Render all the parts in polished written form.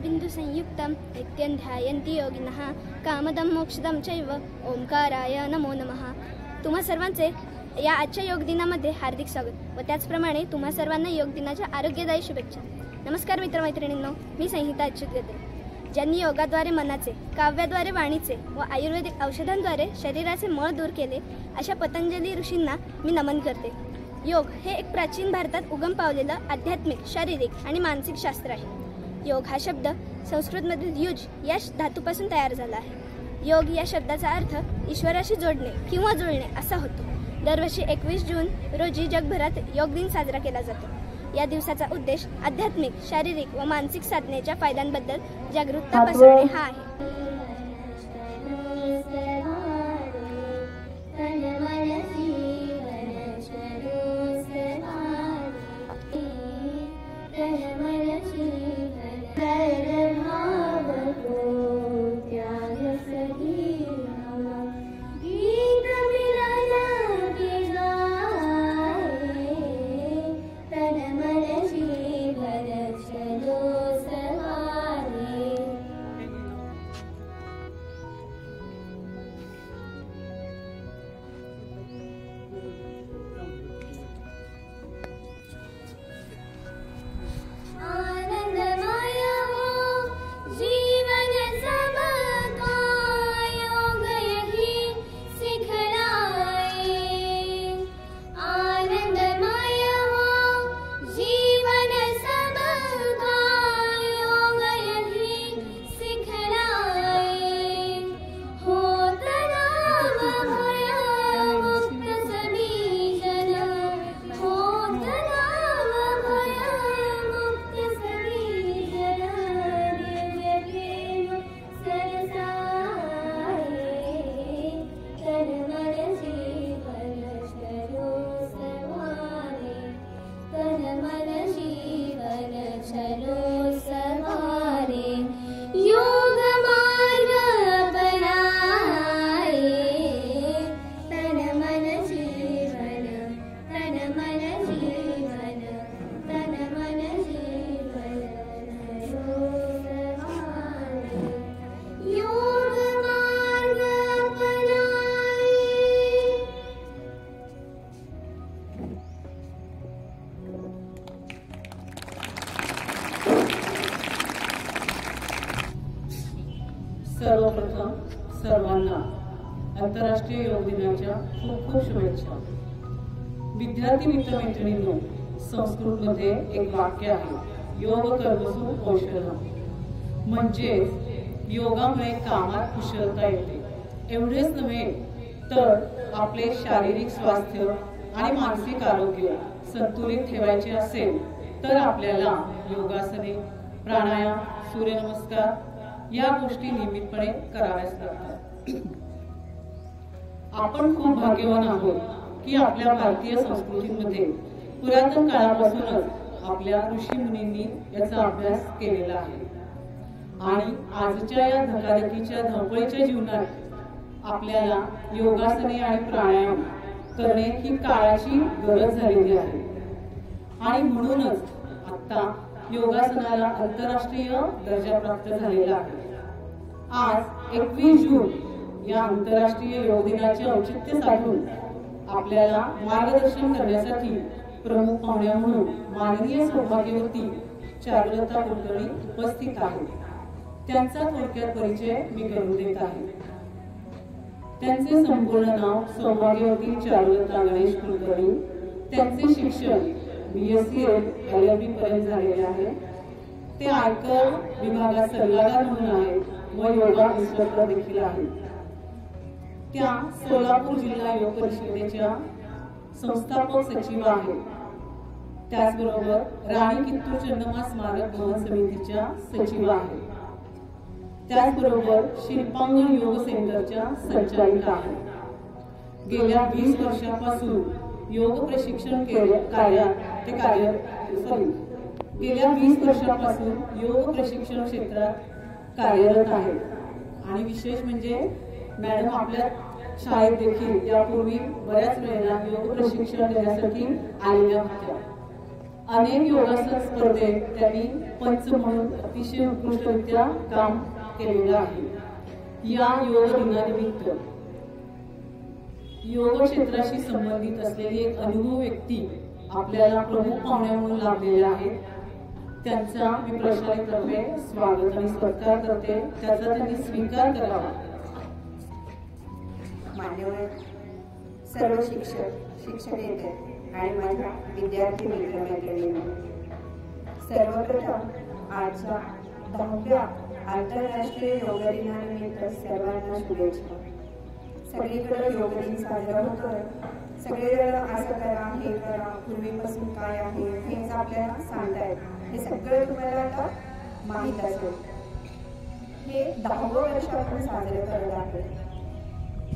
बिंदु संयुक्तम नित्यं ध्यायन्ति योगिनः कामदं मोक्षदं चैव ओंकाराय नमो नमः। तुम्हा सर्वांचे या आजच्या योग दिनामध्ये हार्दिक स्वागत व त्याचप्रमाणे तुम्हा सर्वांना योग दिनाच्या आरोग्यदायी शुभेच्छा। नमस्कार मित्रमैत्रिणींनो, मी संहिता अच्युत गद्रे। ज्यांनी योगाद्वारे मनाचे, काव्याद्वारे वाणीचे व आयुर्वेदिक औषधांद्वारे शरीराचे मळ दूर केले अशा पतंजली ऋषींना मी नमन करते। योग हे एक प्राचीन भारतात उगम पावलेलं आध्यात्मिक, शारीरिक आणि मानसिक शास्त्र आहे। योग हा शब्द संस्कृतमधील युज या धातूपासून तयार झाला आहे। योग या शब्दाचा अर्थ ईश्वराशी जोडणे किंवा जुळणे असा होतो। दरवर्षी 21 जून रोजी जगभरात योग दिन साजरा केला जातो। या दिवसाचा उद्देश आध्यात्मिक, शारीरिक व मानसिक साधनेच्या फायद्यांबद्दल जागरूकता पसरवणे हा आहे। सर्वप्रथम सर्वांना आंतरराष्ट्रीय योग दिनाच्या खूप खूप शुभेच्छा। विद्यार्थी मित्रमैत्रिणींनो, संस्कृतमध्ये एक वाक्य आहे, योग कर्मसु कौशलम, म्हणजे योगामुळे कामात कुशलता येते। एवढेच नव्हे तर आपले शारीरिक स्वास्थ्य आणि मानसिक आरोग्य संतुलित ठेवायचे असेल तर आपल्याला योगासने, प्राणायाम, सूर्यनमस्कार या गोष्टी नियमितपणे कराव्याच लागतात। आपण खूप भाग्यवान आहोत की आपल्या भारतीय संस्कृतीमध्ये पुरातन काळापासूनच आपल्या ऋषी मुनींनी याचा अभ्यास केलेला आहे आणि आजच्या या धकाधकीच्या धावपळीच्या जीवनात आपल्याला योगासने आणि प्राणायाम करणे ही काळाची गरज झालेली आहे आणि म्हणूनच आता योगासनाला आंतरराष्ट्रीय दर्जा प्राप्त झालेला आहे। आज 21 जून या आंतरराष्ट्रीय योग दिनाचे औचित्य साधून आपल्याला मार्गदर्शन करण्यासाठी प्रमुख पाहुण्या म्हणून माननीय सौभाग्यवती चारुलता कुलकर्णी उपस्थित आहेत। त्यांचा थोडक्यात परिचय मी करून देत आहे। त्यांचे संपूर्ण नाव सौभाग्यवती चारुलता गणेश कुलकर्णी। त्यांचे शिक्षण BSc LLB पर्यंत झालेले आहे। ते आयकर विभागात सल्लागार म्हणून आहेत व योगा इन्स्ट्रक्टर देखील आहेत। त्या सोलापूर जिल्हा योग परिषदेच्या संस्थापक सचिव आहेत। त्याचबरोबर राणी कित्तूर चन्नम्मा स्मारक भवन समितीच्या सचिव आहेत। त्याचबरोबर शिल्पांगण योग सेंटरच्या संचालिका आहेत। गेल्या 20 वर्षांपासून योग प्रशिक्षण गेल्या 20 वर्षांपासून योग प्रशिक्षण क्षेत्रात कार्यरत आहेत आणि विशेष म्हणजे मॅडम आपल्या शाळेत देखील यापूर्वी बऱ्याच वेळेला योग प्रशिक्षण देण्यासाठी आलेल्या होत्या। अनेक योगासन स्पर्धेत त्यांनी पंच म्हणून अतिशय उत्कृष्टरित्या काम केलेलं आहे. या योग दिनानिमित्त योग क्षेत्राशी संबंधित असलेली एक अनुभव व्यक्ती आपल्याला प्रमुख पाहुण्या म्हणून लाभलेल्या आहेत. त्यांचा मी प्रशालेतर्फे स्वागत आणि सत्कार करते. त्याचा त्यांनी स्वीकार करावा. मान्यवर सर्व शिक्षक, शिक्षकेतर आणि माझ्या विद्यार्थी मित्रमैत्रिणींनो, सर्वप्रथम आजच्या 10व्या आंतरराष्ट्रीय योग दिनानिमित्त सर्वांना शुभेच्छा. सगळीकडे योग दिन साजरा होतोय. सगळेजण असं करा, हे करा, पूर्वीपासून काय आहे हेच आपल्याला सांगतायत. हे सगळं तुम्हाला आता माहीत असेल. हे 10वं वर्ष आपण साजरे करत आहोत.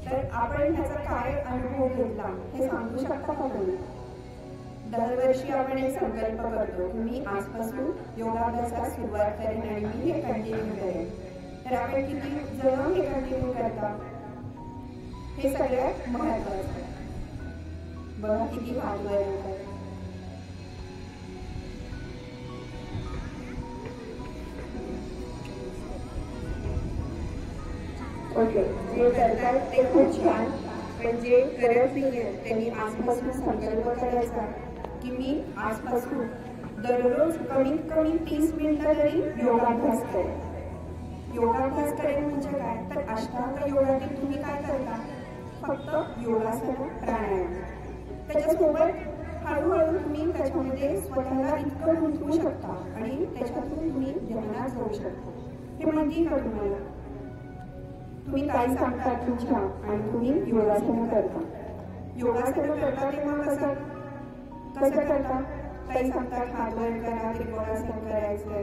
तर आपण ह्याचा काय अनुभव घेतला हे सांगू शकता का तुम्ही? दरवर्षी आपण एक संकल्प करतो की मी आजपासून योगाभ्यासाला सुरुवात करेन आणि मी हे कंटिन्यू करेन. तर आपण किती जण हे कंटिन्यू करता हे सगळ्यात महत्त्वाचं. बघा किती हात वर येतात. ओके, जे करतात ते खूप छान, पण जे करत नाही त्यांनी आजपासून संकल्प करायचा की मी आजपासून दररोज कमीत कमी 30 मिनिटं तरी योगाभ्यास करेन. योगाभ्यास करेन म्हणजे काय तर अष्टांग योगातील तुम्ही काय करता? फक्त योगासन, प्राणायाम. त्याच्यासोबत हळूहळू तुम्ही त्याच्यामध्ये स्वतःला इतकं गुंतवू शकता आणि त्याच्यातून तुम्ही ध्यानात जाऊ शकता. हे माहिती का तुम्हाला? तुम्ही काय सांगता तुमच्या आणि तुम्ही योगासन करता. योगासन करता तेव्हा कसं करता? काही सांगतात हात वर करा, त्रिकोणासन करायचंय,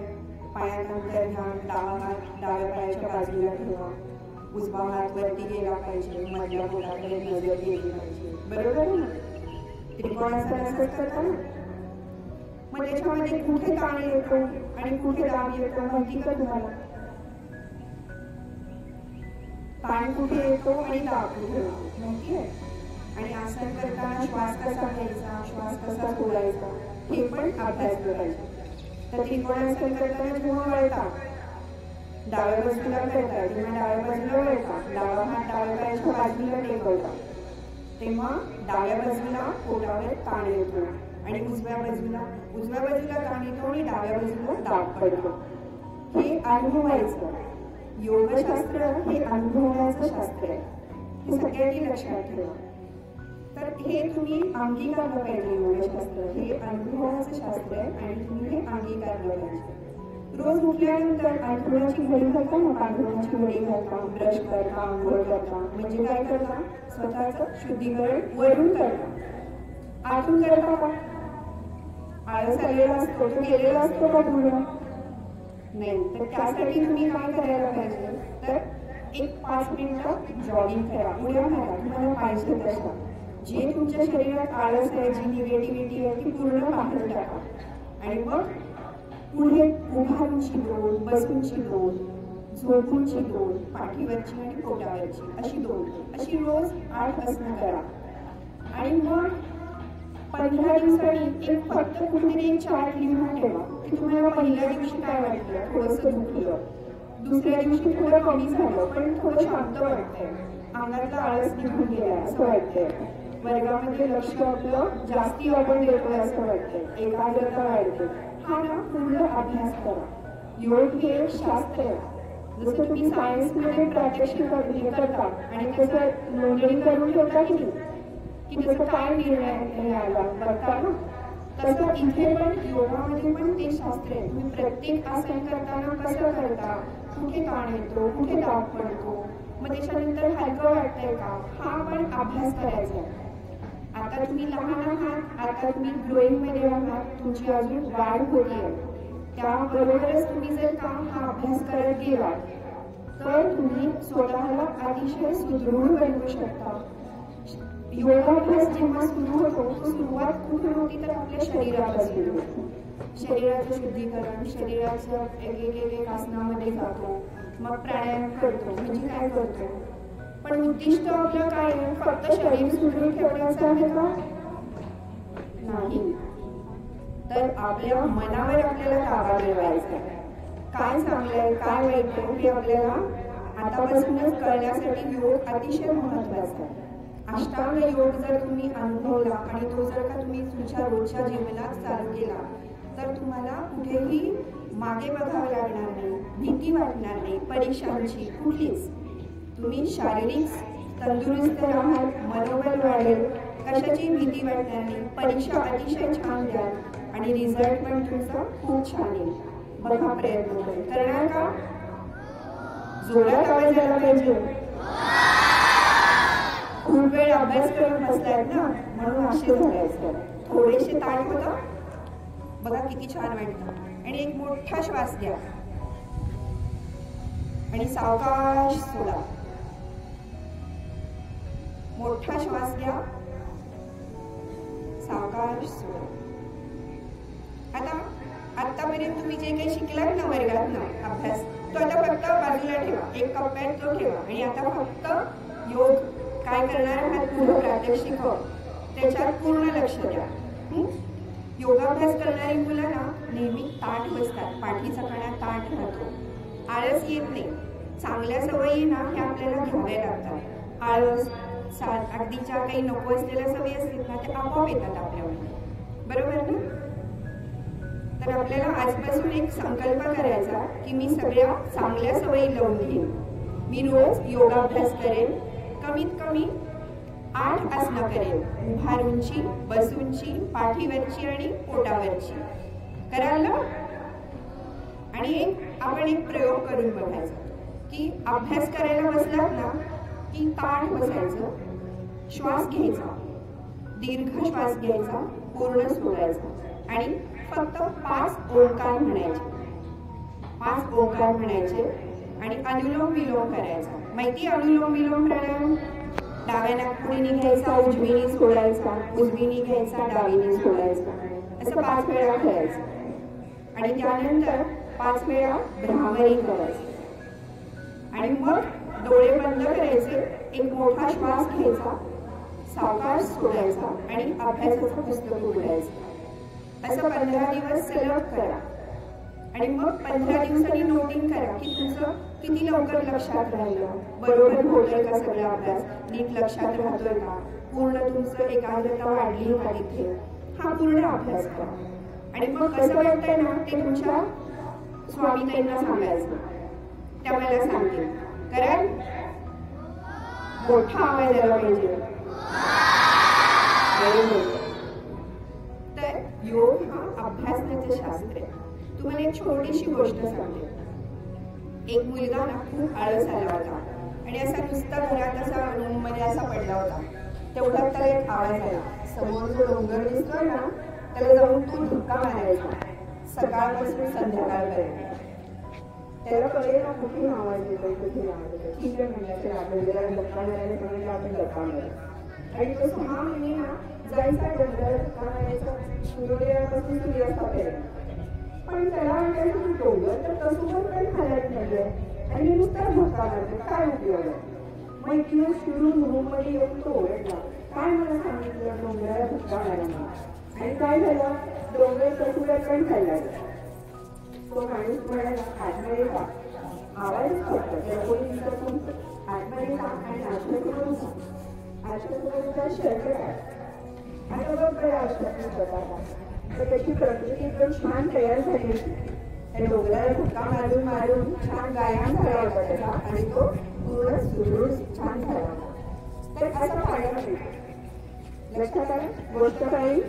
पायानंतर घ्या, डावा हात डाव्या पायाच्या बाजूला ठेवा, उजवा हात वरती गेला पाहिजे, मधल्या बोटाकडे नजर गेली पाहिजे. बरोबर आहे ना? त्रिकोणासन असंच करता ना? मग त्याच्यामध्ये कुठे ताण येतो आणि कुठे दाब येतो माहिती का तुम्हाला? ताण कुठे येतो आणि दाब कुठे येतो माहिती आहे? आणि आसन करताना श्वास कसा घ्यायचा, श्वास कसा सोडायचा हे पण अभ्यास करायचा. तर त्रिकोणासन करताना जेव्हा वळता, डाव्या बाजूला करता तेव्हा डाव्या बाजूला वळता, डावा हात डाव्या पायाच्या बाजूला टेकवता, तेव्हा डाव्या बाजूला पोटावर ताण येतो आणि उजव्या बाजूला ताण येतो आणि डाव्या बाजूला दाब पडतो. हे अनुभवायचं. योगशास्त्र हे अनुभवण्याचं शास्त्र आहे. हे सगळ्यांनी लक्षात ठेवा. तर हे तुम्ही अंगीकारलं पाहिजे. योगशास्त्र हे अनुभवाचं शास्त्र आहे आणि तुम्ही हे अंगीकारलं पाहिजे. रोज उठल्यानंतर आठवड्याची घडी घालता ना, पांघरुणाची घडी घालता, ब्रश करता, आंघोळ करता, म्हणजे काय करता? स्वतःचं शुद्धीकरण वरून करता. आतून करता का? आळस आलेला असतो तो केलेला असतो का पूर्ण? नाही. तर त्यासाठी तुम्ही काय करायला पाहिजे तर एक 5 मिनिटं जॉगिंग करा, उड्या मारा तुम्हाला पाहिजे तशा. जे तुमच्या शरीरात आळस आहे, जी निगेटिव्हिटी आहे ती पूर्ण बाहेर टाका आणि मग पुढे उभारूनची 2, बसूनची 2, झोपूनची 2, पाठीवरची आणि पोटावरची अशी 2, अशी रोज 8 आसनं करा. आणि मग 15 दिवसांनी एक फक्त कुठेतरी एक चार्ट लिहून ठेवा की तुम्हाला पहिल्या दिवशी काय वाटलं, थोडंसं दुखलं, दुसऱ्या दिवशी थोडं कमी झालं पण थोडं शांत वाटतंय, अंगातला आळस निघून गेला असं वाटतंय, वर्गामध्ये लक्ष आपलं जास्ती आपण देतोय असं वाटतंय, एकाग्रता वाढते. हा ना पूर्ण अभ्यास करा. योग हे एक शास्त्र आहे. जसं तुम्ही सायन्समध्ये प्रात्यक्षिक करता आणि त्याचं नोंदणी करून ठेवता की त्याचा काय निर्णय आला बघता ना, तसं इथे पण योगामध्ये पण ते शास्त्र आहे. तुम्ही प्रत्येक आसन करताना कसं करता, कुठे ताण येतो, कुठे दाब पडतो, मग त्याच्यानंतर हलकं वाटतंय का, हा पण अभ्यास करायचा आहे. आता तुम्ही लहान आहात, आता तुम्ही ग्रोईंग मध्ये आहात, तुमची अजून वाढ होतीये. त्याबरोबरच तुम्ही जर का हा अभ्यास करत गेलात तर तुम्ही स्वतःला अतिशय सुदृढ बनवू शकता. योगाभ्यास जेव्हा सुरू होतो तो सुरुवात कुठे होती तर आपल्या शरीरापासून होतो. शरीराचं शुद्धीकरण, शरीराचं एक आसनामध्ये जातो, मग प्राणायाम करतो, म्हणजे काय करतो. पण उद्दिष्ट आपलं काय आहे, फक्त शरीर सुदृढ ठेवण्याचं आहे का? नाही. तर आपल्या मनावर आपल्याला ताबा मिळवायचा आहे. काय चांगलं आहे काय वाईट आहे हे आपल्याला आतापासूनच कळण्यासाठी योग अतिशय महत्त्वाचा आहे. अष्टांग योग जर तुम्ही अनुभवला आणि तो जर का तुम्ही तुमच्या रोजच्या जीवनात चालू केला तर तुम्हाला कुठेही मागे बघावं लागणार नाही, भीती वाटणार नाही परीक्षांची कुठलीच. तुम्ही शारीरिक तंदुरुस्त राहाल, मनोबल वाढेल, कशाची भीती वाटणार नाही, परीक्षा अतिशय छान द्याल आणि रिझल्ट पण तुमचा खूप छान येईल. बघा प्रयत्न करणार का? जोरात आवाज आला पाहिजे. खूप वेळ अभ्यास करून बसलात ना म्हणून असे झाले. थोडेसे ताट होतं बघा किती छान वाटतं. आणि एक मोठा श्वास घ्या आणि सावकाश सोडा. मोठा श्वास घ्या, सावकाश सोडा. आता आतापर्यंत तुम्ही जे काही शिकलात ना वर्गात ना अभ्यास तो आता फक्त बाजूला ठेवा, एक कप्प्यात तो ठेवा आणि आता फक्त योग काय करणार आहात पुढे प्रात्यक्षिक त्याच्यात पूर्ण लक्ष द्या. योगाभ्यास करणारी मुलं ना नेहमी ताठ बसतात, पाठीचा कणा ताठ राहतो, आळस येत नाही. चांगल्या सवयी ना हे आपल्याला घ्याव्या लागतात. आळस अगदीच्या काही नको असलेल्या सवयी असतात ना ते आपोआप येतात आपल्यावर, बरोबर ना? तर आपल्याला आजपासून एक संकल्प करायचा की मी सगळ्या चांगल्या सवयी लावून घेईन. मी रोज योगाभ्यास करेन, कमीत कमी 8 आसनं करेन, उभारूनची, बसूनची, पाठीवरची आणि पोटावरची. कराल ना? आणि आपण एक प्रयोग करून बघायचा की अभ्यास करायला बसलात ना की ताठ बसायचं, श्वास घ्यायचा, दीर्घ श्वास घ्यायचा, पूर्ण सोडायचा आणि फक्त 5 ओंकार म्हणायचे. 5 ओंकार म्हणायचे आणि अनुलोम विलोम करायचा. माहिती अनुलोम विलोम प्राणायाम? डाव्या नाकपुडीने घ्यायचा, उजवीने सोडायचा, उजवीने घ्यायचा, डावीने सोडायचा, असं 5 वेळा करायचं. आणि त्यानंतर 5 वेळा भ्रामरी करायचं आणि मग डोळे बंद करायचे, एक मोठा श्वास घ्यायचा, सावकाश सोडायचा आणि अभ्यासाचं पुस्तक उघडायचं. असं 15 दिवस सलग करा आणि मग 15 दिवसांनी नोटिंग करा की तुमचं किती लवकर लक्षात राहिलं, बरोबर होतोय का सगळा अभ्यास, नीट लक्षात राहतोय का, पूर्ण तुमचं एकाग्रता वाढली का तिथे, हा पूर्ण अभ्यास करा. आणि मग कसं वाटतंय ना ते तुमच्या स्वामीताईंना सांगायचं, त्या मला सांगतील. कारण मोठा आवाज आला पाहिजे. तर योग हा अभ्यासाचं शास्त्र आहे. तुम्हाला एक छोटीशी गोष्ट सांगते. एक मुलगा ना खूप आळस आला होता आणि असा नुसता घरात असा रूम मध्ये असा पडला होता. तेवढ्यात त्याला एक आवाज आला, समोर जो डोंगर दिसतोय ना त्याला जाऊन तो धक्का मारायचा सकाळपासून संध्याकाळपर्यंत. त्याला कळेल ना कुठे आवाज येतो, कुठे आवाज येतो. ठीक आहे म्हणलं, आपल्याला धक्का मारायला सांगितलं, आपण धक्का मारायचा. आणि तो 6 महिने ना जायचा डोंगराला धक्का मारायचा, सूर्योदयापासून सूर्यास्तापर्यंत. पण त्याला वाटायचं की डोंगर तर कसं पण खायला नाहीये आणि नुसता धक्का मारतो, काय उपयोग आहे. मग एक दिवस फिरून रूम मध्ये येऊन तो ओरडला, काय मला सांगितलं डोंगराला धक्का मारायला. आणि काय झालं, डोंगर कसूऱ्यात पण खायला. तो माणूस म्हणाला, आतमध्ये जा, आवाजच करतो त्या कोणी दिसतून, आतमध्ये जा आणि आश्रमकडून जा. आश्रमकडूनचा शर्ट आहे आणि बघ बरं आश्रम स्वतःला. तर त्याची प्रकृती एकदम छान तयार झाली होती. त्या डोंगराला धक्का मारून मारून छान व्यायाम झाला होता त्याचा आणि तो पूर्ण सुदृढ छान झाला होता. तर असं पाहायला मिळतं. लक्षात आलं गोष्ट काही.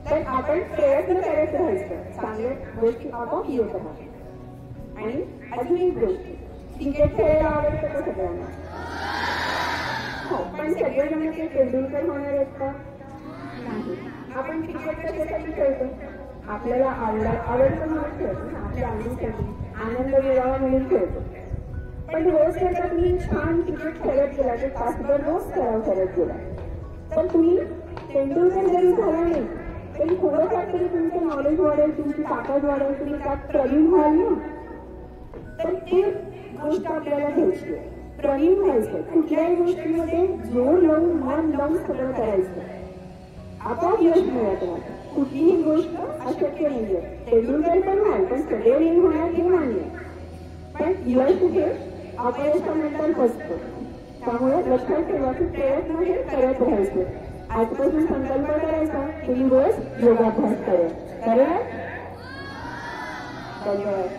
तर आपण प्रयत्न करत राहायचं, चांगल्या गोष्टी आपोआप येत राहतात. आणि अजून एक गोष्ट, क्रिकेट खेळायला आवडतं का सगळ्यांना? हो, पण सगळेजण ते तेंडुलकर होणार आहेत का? नाही. आपण क्रिकेट कशासाठी खेळतो? आपल्याला आवडतं म्हणून खेळतो ना, आपल्या आवडीसाठी आनंद मिळावा म्हणून खेळतो. पण रोज जर का तुम्ही छान क्रिकेट खेळत गेला तर तासभर रोज सराव करत गेला तर तुम्ही तेंडुलकर जरी झाला नाही तरी थोडंफार तरी तुमचं नॉलेज वाढेल, तुमची ताकद वाढेल, तुम्ही त्यात प्रवीण व्हाल ना. तर ती गोष्ट आपल्याला घ्यायची आहे, प्रवीण व्हायचं. कुठल्याही गोष्टीमध्ये जोर लावून मन लावून सगळं करायचं, आपोआप यश मिळत राहतं. कुठलीही गोष्ट अशक्य नाहीये. तेंडुलकर पण नाही, पण सदैव यंग होणार हे मान्य. पण यश कुठे अपयशानंतर असतं. त्यामुळे लक्षात ठेवा की प्रयत्न हे करत राहायचे. आजपासून संकल्प करायचा तुम्ही रोज योगाभ्यास करा. धन्यवाद.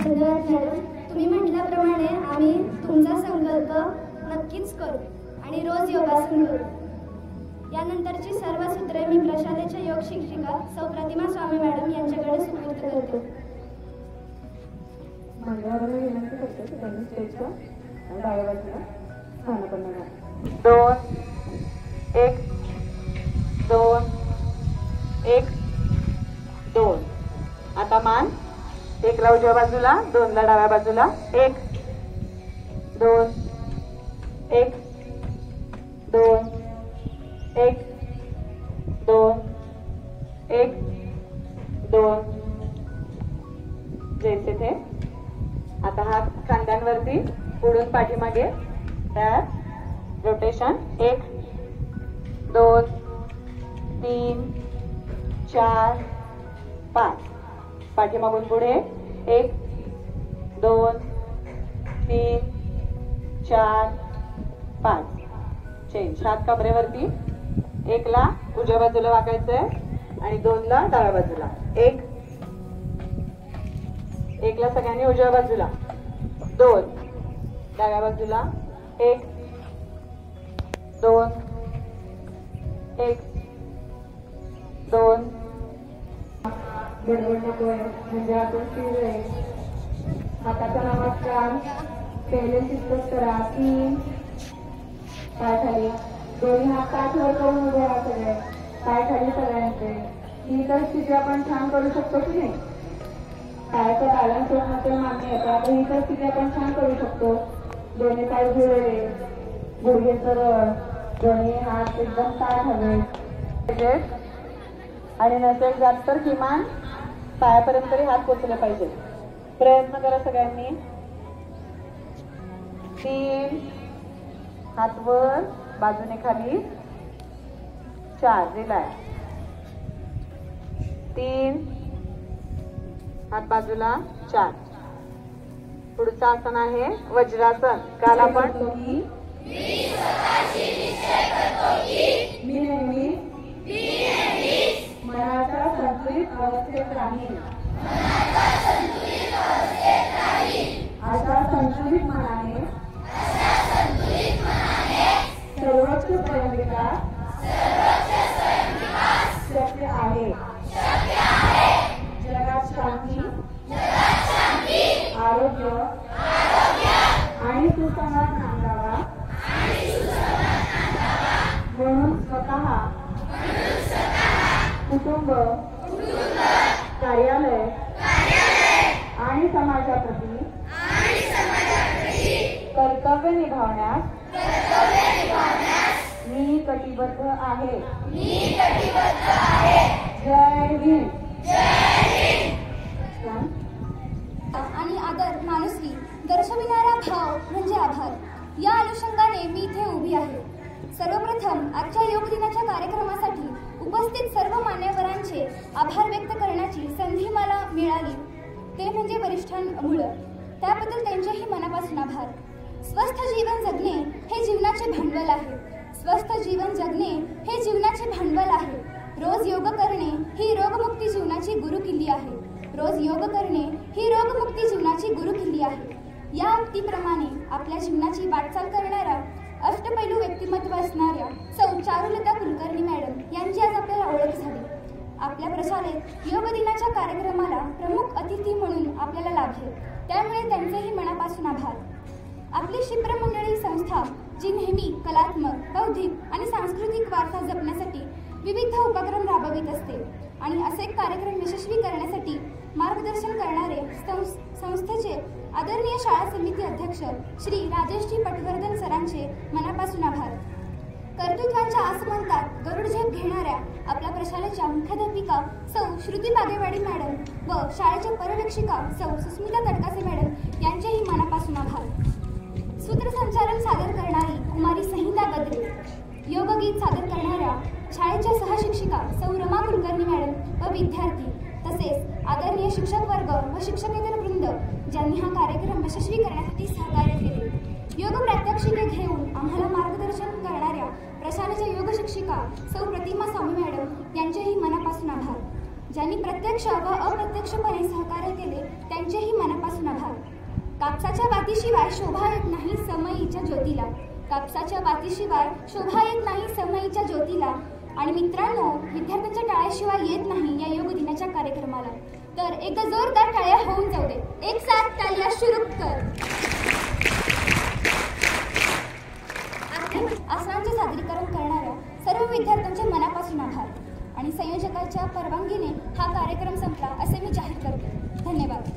धन्यवाद मॅडम. तुम्ही म्हटल्याप्रमाणे आम्ही तुमचा संकल्प नक्कीच करू आणि रोज योगासन करू. यानंतरची सर्व सूत्रे मी प्रशालेच्या योग शिक्षिका सौ प्रतिमा स्वामी मॅडम यांच्याकडे सुपूर्द करते. मंडळाबरोबर विनंती करते की त्यांनी स्टेजच्या डाव्या बाजूला स्थानापन्न करा. 2 1 2 1 2. आता मान 1 ला उजव्या बाजूला, 2 ला डाव्या बाजूला. 1 2 1 2 1 2 1 2. जैसे थे. आता हात खांद्यांवरती पुढून पाठीमागे. तयार. रोटेशन. 1 2 3 4 5. पाठीमागून पुढे. 1 2 3 4 5. चेंज. हात कमरेवरती. 1 ला उजव्या बाजूला वाकायचंय आणि 2 ला डाव्या बाजूला. 1 ला सगळ्यांनी उजव्या बाजूला. 2 डाव्या बाजूला. 1 2 1 2. गडबड नकोय म्हणजे आपण स्थिर आहे. हाताचा नमस्कार. पहिले शिस्तच करा. 3 पाय खाली. दोन्ही हात पाठवर करून उभे राहा सगळे. पाय खाली सगळ्यांचे. ही तर स्थिती आपण छान करू शकतो की नाही. पायाचा बॅलन्स होण्याचं मान्य आहे, पण ही तर स्थिती आपण छान करू शकतो. दोन्ही पाय जुळले, गुडघे सरळ, दोन्ही हात एकदम ताठ हवे आणि नसेल जात तर किमान पायापर्यंत तरी हात पोचले पाहिजे. प्रयत्न करा सगळ्यांनी. 3 हात वर, बाजूने खाली. 4 दिलाय. 3 हात बाजूला. 4. पुढचं आसन आहे वज्रासन. काल आपण मी नेहमी मनाच्या संतुलित अवस्थेत राहील. अशा संतुलित मनाने सर्वोच्च स्वयंविकास शक्य आहे. जगात शांती, आरोग्य आणि सुसंवाद नांदावा म्हणून स्वतः, कुटुंब, कार्यालय आणि समाजाप्रती कर्तव्य निभावण्यास मी कटिबद्ध आहे. जय हिंद. आणि आदर, माणुसकी दर्शविणारा भाव म्हणजे आभार. या अनुषंगाने मी इथे उभी आहे. सर्वप्रथम आजच्या योग दिनाच्या कार्यक्रमासाठी उपस्थित सर्व मान्यवरांचे आभार व्यक्त करण्याची संधी मला मिळाली, ते म्हणजे वरिष्ठांमुळे. त्याबद्दल त्यांचेही मनापासून आभार. स्वस्थ जीवन जगणे हे जीवनाचे भांडवल आहे. स्वस्थ जीवन जगणे हे जीवनाचे भांडवल आहे. रोज योग करणे ही रोगमुक्ती जीवनाची गुरुकिल्ली आहे. रोज योग करणे ही रोगमुक्ती जीवनाची गुरुकिल्ली आहे. या उक्तीप्रमाणे आपल्या जीवनाची वाटचाल करणाऱ्या अष्टपैलू व्यक्तिमत्व असणाऱ्या सौ चारुलता कुलकर्णी मॅडम यांची आज आपल्याला ओळख झाली. आपल्या प्रशालेत योग दिनाच्या कार्यक्रमाला प्रमुख अतिथी म्हणून आपल्याला लाभले, त्यामुळे त्यांचेही मनापासून आभार. आपली शिप्रमंडळी संस्था जी नेहमी कलात्मक, बौद्धिक आणि सांस्कृतिक वारसा जपण्यासाठी विविध उपक्रम राबवित असते आणि असे कार्यक्रम यशस्वी करण्यासाठी मार्गदर्शन करणारे संस्थेचे आदरणीय शाळा समिती अध्यक्ष श्री राजेशजी पटवर्धन सरांचे मनापासून आभार. कर्तृत्वाच्या आसमंतात गरुडझेप घेणाऱ्या आपल्या प्रशालेच्या मुख्याध्यापिका सौ श्रुती बागेवाडी मॅडम व शाळेच्या पर्यवेक्षिका सौ सुस्मिता तडकासे मॅडम यांचेही मनापासून आभार. सूत्रसंचालन सादर करणारी कुमारी संहिता गद्रे, योगगीत सादर करणाऱ्या शाळेच्या सहशिक्षिका सौ रमा कुलकर्णी मॅडम व विद्यार्थी तसेच आदरणीय शिक्षक वर्ग व शिक्षकेतर वृंद ज्यांनी हा कार्यक्रम यशस्वी करण्यासाठी सहकार्य केले. योग प्रात्यक्षिके घेऊन आम्हाला मार्गदर्शन करणाऱ्या प्रशालेच्या योग शिक्षिका सौ प्रतिमा स्वामी मॅडम यांचेही मनापासून आभार. ज्यांनी प्रत्यक्ष व अप्रत्यक्षपणे सहकार्य केले त्यांचेही मनापासून आभार. कापसाच्या वातीशिवाय शोभा येत नाही समईच्या ज्योतीला, कापसाच्या वातीशिवाय शोभा येत नाही समईच्या ज्योतीला. आणि मित्रांनो, विद्यार्थ्यांच्या टाळ्याशिवाय येत नाही या योग दिनाच्या कार्यक्रमाला. तर एकदा जोरदार टाळ्या होऊन जाऊ दे. एक साथ टाळ्या सुरू कर. आसनांचे सादरीकरण करणाऱ्या सर्व विद्यार्थ्यांचे मनापासून आभार आणि संयोजकाच्या परवानगीने हा कार्यक्रम संपला असे मी जाहीर करते. धन्यवाद.